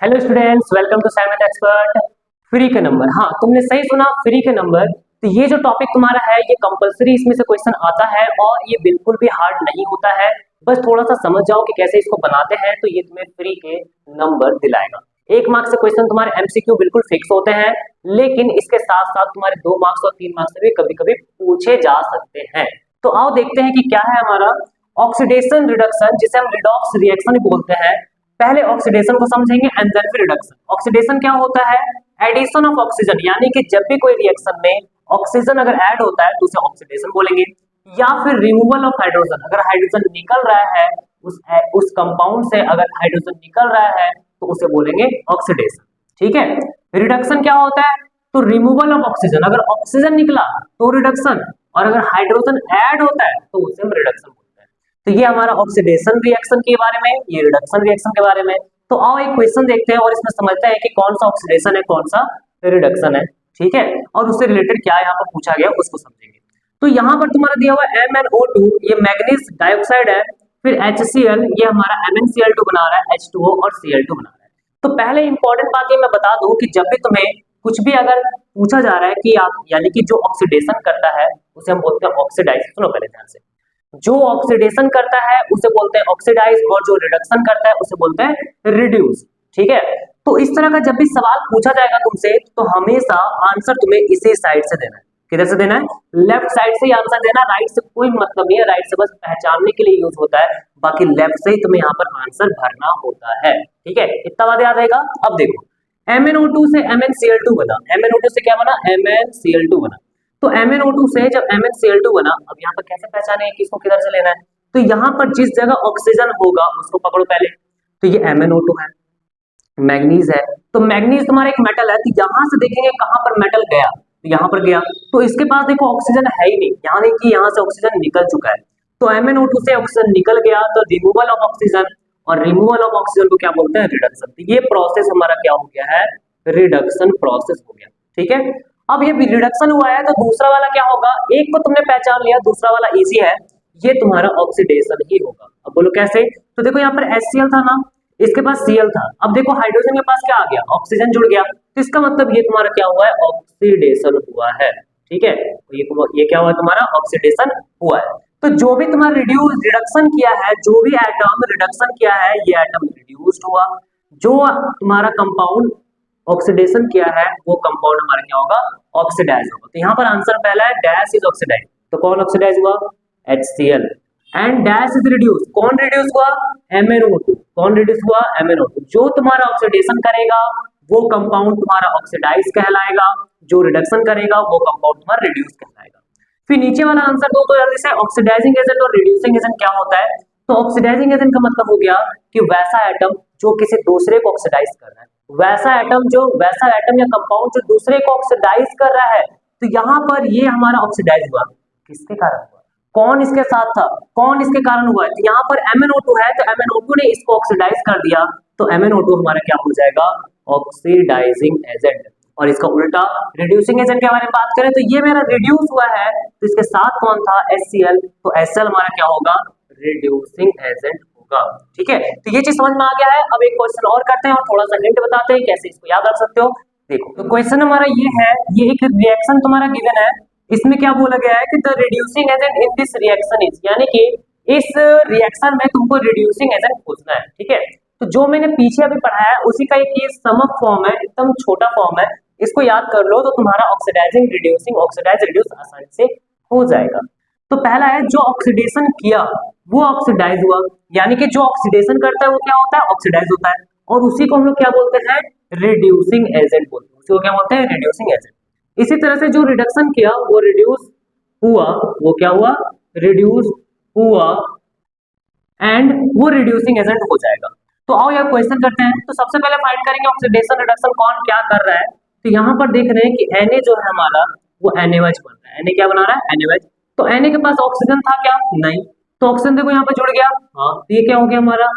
Hello students, welcome to Simon expert. Free के नंबर, हाँ तुमने सही सुना, फ्री के नंबर। तो ये जो टॉपिक तुम्हारा है ये कंपलसरी इसमें से क्वेश्चन आता है और ये बिल्कुल भी हार्ड नहीं होता है। बस थोड़ा सा समझ जाओ कि कैसे इसको बनाते हैं तो ये तुम्हें फ्री के नंबर दिलाएगा। 1 मार्क्स से क्वेश्चन तुम्हारे एमसीक्यू बिल्कुल फिक्स होते हैं, लेकिन इसके साथ साथ तुम्हारे 2 मार्क्स और 3 मार्क्स से भी कभी कभी पूछे जा सकते हैं। तो आओ देखते हैं कि क्या है हमारा ऑक्सीडेशन रिडक्शन, जिसे हम रिडॉक्स रिएक्शन बोलते हैं। पहले ऑक्सीडेशन को समझेंगे एंड देन फिर रिडक्शन। ऑक्सीडेशन क्या होता है? एडिशन ऑफ ऑक्सीजन, यानी कि जब भी कोई रिएक्शन में ऑक्सीजन अगर ऐड होता है तो उसे ऑक्सीडेशन बोलेंगे। या फिर रिमूवल ऑफ हाइड्रोजन, अगर हाइड्रोजन निकल रहा है उस कंपाउंड से, अगर हाइड्रोजन निकल रहा है तो उसे बोलेंगे ऑक्सीडेशन। ठीक है। रिडक्शन क्या होता है? तो रिमूवल ऑफ ऑक्सीजन, अगर ऑक्सीजन निकला तो रिडक्शन, और अगर हाइड्रोजन ऐड होता है तो उसे हम रिडक्शन। तो ये हमारा ऑक्सीडेशन रिएक्शन के बारे में, ये रिडक्शन रिएक्शन के बारे में। तो आओ एक क्वेश्चन देखते हैं और इसमें समझते हैं कि कौन सा ऑक्सीडेशन है, कौन सा रिडक्शन है। ठीक है, और उससे रिलेटेड क्या यहाँ पर पूछा गया उसको समझेंगे। तो यहाँ पर तुम्हारा दिया हुआ MnO2, ये मैग्नीज डाइऑक्साइड है। फिर HCl, ये हमारा MnCl2 बना रहा है, H2O और Cl2 बना रहा है। तो पहले इंपॉर्टेंट बात ये मैं बता दूं कि जब भी तुम्हें कुछ भी अगर पूछा जा रहा है कि आप, यानी कि जो ऑक्सीडेशन करता है उसे हम बोलते हैं ऑक्सीडाइज। सुनो पहले ध्यान से, जो ऑक्सीडेशन करता है उसे बोलते हैं ऑक्सीडाइज, और जो रिडक्शन करता है उसे बोलते हैं रिड्यूस। ठीक है। तो इस तरह का जब भी सवाल पूछा जाएगा तुमसे तो हमेशा आंसर तुम्हें इसी साइड से देना है। किधर से देना है? लेफ्ट साइड से ही आंसर देना। राइट से कोई मतलब नहीं है, राइट से बस पहचानने के लिए यूज होता है, बाकी लेफ्ट से ही तुम्हें यहाँ पर आंसर भरना होता है। ठीक है, इतना बात याद रहेगा। अब देखो, MnO2 से MnCl2 बना। MnO2 से क्या बना? MnCl2 बना। तो MnO2 से जब MnCl2 बना, अब यहाँ पर कैसे पहचाने कि इसको किधर से लेना है? तो यहाँ पर जिस जगह ऑक्सीजन होगा उसको पकड़ो पहले। तो ये MnO2 है, मैग्नीज है। तो मैग्नीज तुम्हारा एक मेटल है, तो यहाँ से देखेंगे कहाँ पर मेटल गया, तो यहाँ पर गया। तो इसके पास देखो ऑक्सीजन है ही नहीं, यानी कि यहाँ से ऑक्सीजन निकल चुका है। तो MnO2 से ऑक्सीजन निकल गया तो रिमूवल ऑफ ऑक्सीजन, और रिमूवल ऑफ ऑक्सीजन को क्या बोलते हैं? रिडक्शन। तो ये प्रोसेस हमारा क्या हो गया है? रिडक्शन प्रोसेस हो गया। ठीक है। अब ये रिडक्शन हुआ है तो दूसरा वाला क्या होगा? एक को तुमने पहचान लिया, दूसरा वाला इजी है, ये तुम्हारा ऑक्सीडेशन ही होगा। अब बोलो कैसे? तो देखो यहाँ पर HCl था ना, इसके पास Cl था। अब देखो हाइड्रोजन के पास क्या आ गया? ऑक्सीजन जुड़ गया। तो इसका मतलब ये तुम्हारा क्या हुआ है? ऑक्सीडेशन हुआ है। ठीक है, तो ये क्या हुआ तुम्हारा? ऑक्सीडेशन हुआ है। तो जो भी तुम्हारा रिडक्शन किया है, जो भी एटम रिडक्शन किया है, ये एटम रिड्यूस्ड हुआ। जो तुम्हारा कंपाउंड ऑक्सीडेशन किया है वो कंपाउंड हमारा क्या होगा? ऑक्सीडाइज होगा। तो यहाँ पर आंसर पहला है, डैश इज ऑक्सीडाइज। तो कौन ऑक्सीडाइज हुआ? HCl। And dash is reduce, कौन रिड्यूस हुआ? MnO2। कौन रिड्यूस हुआ? MnO2। जो तुम्हारा ऑक्सीडेशन करेगा वो कंपाउंड तुम्हारा ऑक्सीडाइज कहलाएगा, जो रिडक्शन करेगा वो कंपाउंड तुम्हारा रिड्यूस कहलाएगा। फिर नीचे वाला आंसर दो तो जल्दी से, ऑक्सीडाइजिंग एजेंट और रिड्यूसिंग एजेंट क्या होता है? तो ऑक्सीडाइजिंग एजेंट का मतलब हो गया कि वैसा एटम जो किसी दूसरे को ऑक्सीडाइज कर रहा है, वैसा एटम या कंपाउंड जो दूसरे को ऑक्सीडाइज कर रहा है। तो यहाँ पर ये हमारा ऑक्सीडाइज हुआ, किसके कारण हुआ? कौन इसके साथ था? कौन इसके कारण हुआ है? तो यहाँ पर MnO2 है, तो MnO2 ने इसको ऑक्सीडाइज कर दिया, तो MnO2 हमारा क्या हो जाएगा? Oxidising agent. और इसका उल्टा रिड्यूसिंग एजेंट के बारे में बात करें तो ये मेरा रिड्यूस हुआ है, तो इसके साथ कौन था? HCl। तो HCl हमारा क्या होगा? रिड्यूसिंग एजेंट होगा। ठीक है, तो ये चीज समझ में आ गया है। अब एक क्वेश्चन और करते हैं और थोड़ा सा हिंट बताते हैं कैसे इसको याद रख सकते हो। देखो, तो क्वेश्चन हमारा ये है, ये एक रिएक्शन तुम्हारा गिवन है, इसमें क्या बोला गया है कि the reducing agent in this reaction is, यानी कि इस रिएक्शन में तुमको रिड्यूसिंग एजेंट खोजना है। ठीक है, तो जो मैंने पीछे अभी पढ़ाया है उसी का एक ये सम ऑफ फॉर्म है, एकदम छोटा फॉर्म है, इसको याद कर लो तो तुम्हारा ऑक्सीडाइजिंग रिड्यूसिंग ऑक्सीडाइज रिड्यूस आसानी से हो जाएगा। तो पहला है, जो ऑक्सीडेशन किया वो ऑक्सीडाइज हुआ, यानी कि जो ऑक्सीडेशन करता है वो क्या होता है? ऑक्सीडाइज होता है, और उसी को हम लोग क्या बोलते हैं? रिड्यूसिंग एजेंट बोलते हैं। उसी को क्या बोलते हैं? Reducing agent. इसी तरह से जो रिडक्शन किया वो रिड्यूस हुआ, वो क्या हुआ? रिड्यूस हुआ, एंड वो रिड्यूसिंग एजेंट हो जाएगा। तो आओ यार क्वेश्चन करते हैं। तो सबसे पहले फाइंड करेंगे ऑक्सीडेशन रिडक्शन कौन क्या कर रहा है। तो यहाँ पर देख रहे हैं कि Na जो है हमारा वो NaOH बन रहा है। Na क्या बना रहा है? NaOH। तो Na के पास ऑक्सीजन था क्या? नहीं। तो ऑक्सीजन देखो यहाँ पर जुड़ गया, हाँ, तो ये क्या हो गया हमारा?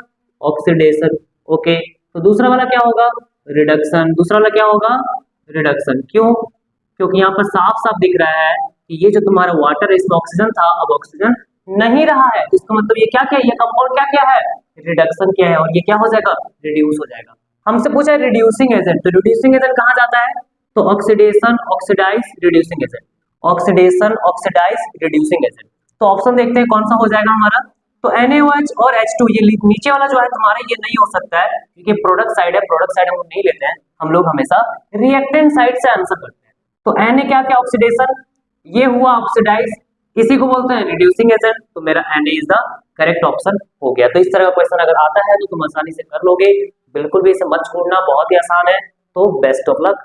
ऑक्सीडेशन। ओके, तो दूसरा वाला क्या होगा? रिडक्शन। दूसरा वाला क्या होगा? रिडक्शन। क्यों? क्योंकि यहाँ पर साफ साफ दिख रहा है कि ये जो तुम्हारा वाटर है इसमें ऑक्सीजन था, अब ऑक्सीजन नहीं रहा है, इसका मतलब ये क्या क्या है? ये कंपाउंड क्या क्या है? रिडक्शन क्या है, और ये क्या हो जाएगा? रिड्यूस हो जाएगा। हमसे पूछा है रिड्यूसिंग एजेंट, तो रिड्यूसिंग एजेंट कहाँ जाता है, तो oxidation, oxidise, reducing agent, oxidation, oxidise, reducing agent. तो ऑप्शन देखते हैं कौन सा हो जाएगा हमारा, तो NaOH और H2, ये नीचे वाला जो है तुम्हारा ये नहीं हो सकता है क्योंकि प्रोडक्ट साइड है, प्रोडक्ट साइड हम नहीं लेते हैं, हम लोग हमेशा रिएक्टेंट साइड से आंसर करते हैं। तो Na क्या क्या ऑक्सीडेशन, ये हुआ ऑक्सीडाइज, इसी को बोलते हैं रिड्यूसिंग एजेंट, तो मेरा Na is the correct option हो गया। तो इस तरह का क्वेश्चन अगर आता है तो तुम आसानी से कर लोगे, बिल्कुल भी इसे मत छोड़ना, बहुत ही आसान है। तो बेस्ट ऑफ लक।